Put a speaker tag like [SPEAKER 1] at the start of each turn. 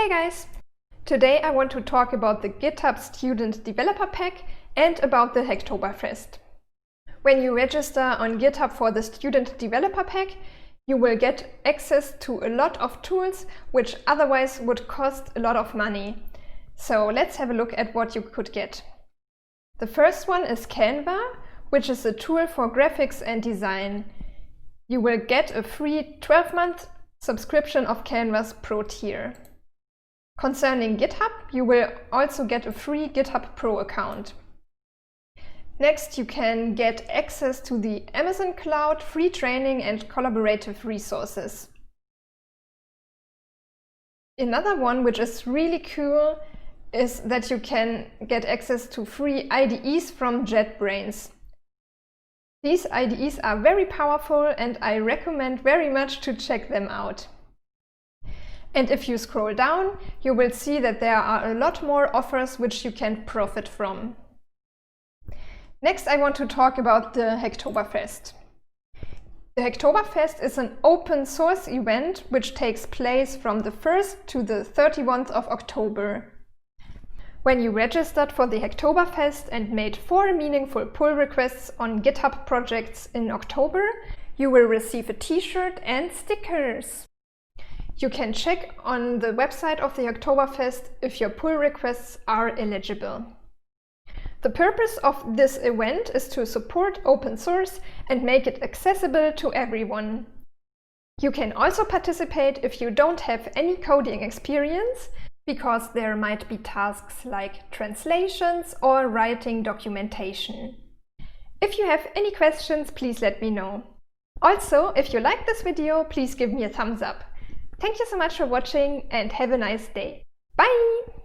[SPEAKER 1] Hey guys! Today I want to talk about the GitHub Student Developer Pack and about the Hacktoberfest. When you register on GitHub for the Student Developer Pack, you will get access to a lot of tools which otherwise would cost a lot of money. So let's have a look at what you could get. The first one is Canva, which is a tool for graphics and design. You will get a free 12-month subscription of Canva's Pro tier. Concerning GitHub, you will also get a free GitHub Pro account. Next, you can get access to the Amazon Cloud, free training and collaborative resources. Another one which is really cool is that you can get access to free IDEs from JetBrains. These IDEs are very powerful and I recommend very much to check them out. And if you scroll down, you will see that there are a lot more offers which you can profit from. Next, I want to talk about the Hacktoberfest. The Hacktoberfest is an open source event which takes place from the 1st to the 31st of October. When you registered for the Hacktoberfest and made 4 meaningful pull requests on GitHub projects in October, you will receive a t-shirt and stickers. You can check on the website of the Hacktoberfest if your pull requests are eligible. The purpose of this event is to support open source and make it accessible to everyone. You can also participate if you don't have any coding experience, because there might be tasks like translations or writing documentation. If you have any questions, please let me know. Also, if you like this video, please give me a thumbs up. Thank you so much for watching and have a nice day. Bye!